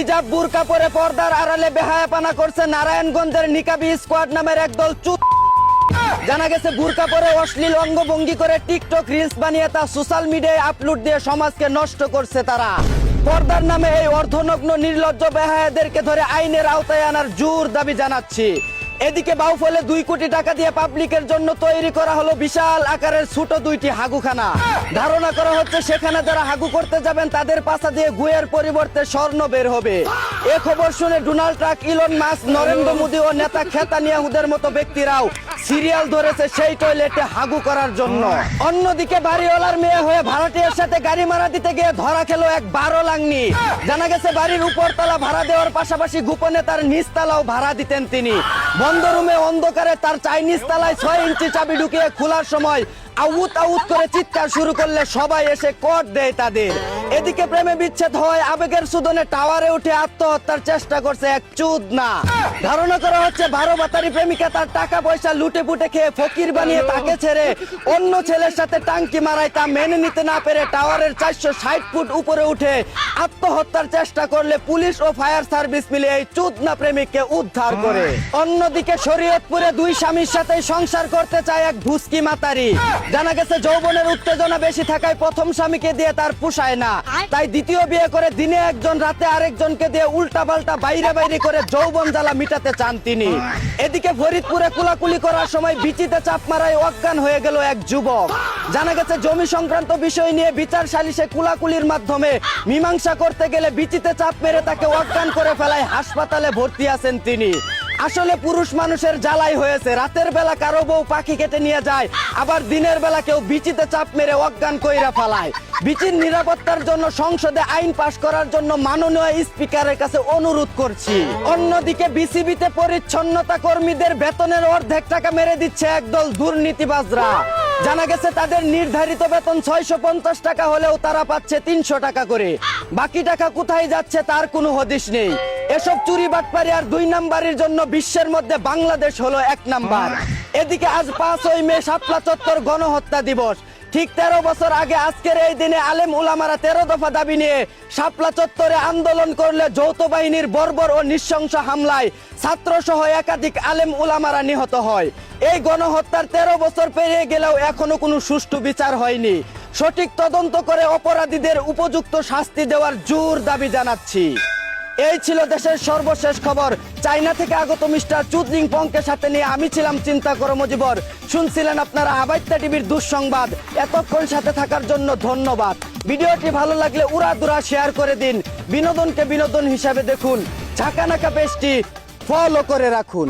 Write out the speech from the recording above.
হিজাব বুরকা পরে পর্দার আড়ালে বেহায়াপনা করছে নারায়ণগঞ্জের নিকাবি স্কোয়াড নামের একদল চুত। জানা গেছে বুরকা পরে অশ্লীল অঙ্গভঙ্গি করে টিকটক রিলস বানিয়ে তা সোশ্যাল মিডিয়ায় আপলোড দিয়ে সমাজকে নষ্ট করছে তারা। পর্দার নামে এই অর্ধনগ্ন নির্লজ্জ বেহায়াদেরকে ধরে আইনের আওতায় আনার জোর দাবি জানাচ্ছি। এদিকে বাউফলে 2 কোটি টাকা দিয়ে পাবলিকের জন্য তৈরি করা হলো বিশাল আকারের ছোট 2টি হাগুখানা। ধারণা করা হচ্ছে সেখানে যারা হাগু করতে যাবেন তাদের পাশা দিয়ে গুয়ের পরিবর্তে স্বর্ণ বের হবে। এ খবর শুনে Donald Trump, Elon Musk, Narendra Modi ও নেতা নেতানিয়াহুদের মতো ব্যক্তিরাও সিরিয়াল ধরেছে সেই টয়লেটে হাগু করার জন্য। অন্যদিকে বাড়িওয়ালার মেয়ে হয়ে ভাড়াটিয়ার সাথে গাড়ি মারা দিতে গিয়ে ধরা খেলো এক 12 লাংনি। জানা গেছে বাড়ির উপরতলা ভাড়া দেওয়ার পাশাপাশি গোপনে তার নিচতলাও ভাড়া দিতেন তিনি। বন্ধ রুমে অন্ধকারে তার চাইনিজ তালায় 6 ইঞ্চি চাবি ঢুকিয়ে খোলার সময় আউত আউত করে চিৎকার শুরু করলে সবাই এসে কট দেয় তাদের। এদিকে প্রেমে বিচ্ছেদ হয় আবেগের সুদনে টাওয়ারে উঠে আত্মহত্যার চেষ্টা করছে এক চুদ না। ধারণা করা হচ্ছে 12 বাতারি প্রেমিকা তার টাকা পয়সা লুটে পুটে খেয়ে ফকির বানিয়ে তাকে ছেড়ে অন্য ছেলের সাথে টাঙ্কি মারায় তা মেনে নিতে না পেরে টাওয়ারের 460 ফুট উপরে উঠে আত্মহত্যার চেষ্টা করলে পুলিশ ও ফায়ার সার্ভিস মিলে এই চুদ না প্রেমিককে উদ্ধার করে। অন্যদিকে শরীয়তপুরে 2 স্বামীর সাথে সংসার করতে চায় এক ভুসকি মাতারি। জানা গেছে যৌবনের উত্তেজনা বেশি থাকায় প্রথম স্বামীকে দিয়ে তার পোষায় না, তাই দ্বিতীয় বিয়ে করে দিনে একজন রাতে আরেকজনকে দিয়ে উল্টা পাল্টা বাইরে করে যৌবন জ্বালা মিটাতে চান তিনি। এদিকে ফরিদপুরে কুলাকুলি করার সময় বিচিতে চাপ মারায় অজ্ঞান হয়ে গেল এক যুবক। জানা গেছে জমি সংক্রান্ত বিষয় নিয়ে বিচার সালিশে কুলাকুলির মাধ্যমে মীমাংসা করতে গেলে বিচিতে চাপ মেরে তাকে অজ্ঞান করে ফেলায় হাসপাতালে ভর্তি আছেন তিনি। আসলে পুরুষ মানুষের জ্বালাই হয়েছে, রাতের বেলা কারো বউ পাখি কেটে নিয়ে যায়, আবার দিনের বেলা কেউ বিচিতে চাপ মেরে অজ্ঞান কইরা ফেলায়। বিচির নিরাপত্তার জন্য সংসদে আইন পাশ করার জন্য মাননীয় স্পিকারের কাছে অনুরোধ করছি। অন্যদিকে বিসিবিতে পরিচ্ছন্নতা কর্মীদের বেতনের অর্ধেক টাকা মেরে দিচ্ছে একদল দুর্নীতিবাজরা। জানা গেছে তাদের নির্ধারিত বেতন 650 টাকা হলেও তারা পাচ্ছে 300 টাকা করে। বাকি টাকা কোথায় যাচ্ছে তার কোনো হদিশ নেই। এসব চুরি বাটপারি আর 2 নাম্বারের জন্য বিশ্বের মধ্যে বাংলাদেশ হলো 1 নাম্বার। এদিকে আজ 5ই মে শাপলা চত্বর গণহত্যা দিবস। ঠিক 13 বছর আগে আজকের এই দিনে আলেম উলামারা 13 দফা দাবি নিয়ে শাপলা চত্বরে আন্দোলন করলে যৌথ বাহিনীর বর্বর ও নৃশংস হামলায় ছাত্র সহ একাধিক আলেম উলামারা নিহত হয়। এই গণহত্যার 13 বছর পেরিয়ে গেলেও এখনো কোনো সুষ্ঠু বিচার হয়নি। সঠিক তদন্ত করে অপরাধীদের উপযুক্ত শাস্তি দেওয়ার জোর দাবি জানাচ্ছি। এই ছিল দেশের সর্বশেষ খবর। চায়না থেকে আগত মিস্টার চুদলিং পংকে সাথে নিয়ে আমি ছিলাম চিন্তা করো মজিবর। শুনছিলেন আপনারা আবাইত্যা টিভির দুঃসংবাদ। এতক্ষণ সাথে থাকার জন্য ধন্যবাদ। ভিডিওটি ভালো লাগলে উড়াদুরা শেয়ার করে দিন। বিনোদনকে বিনোদন হিসাবে দেখুন। ঝাঁকানাকা পেজটি ফলো করে রাখুন।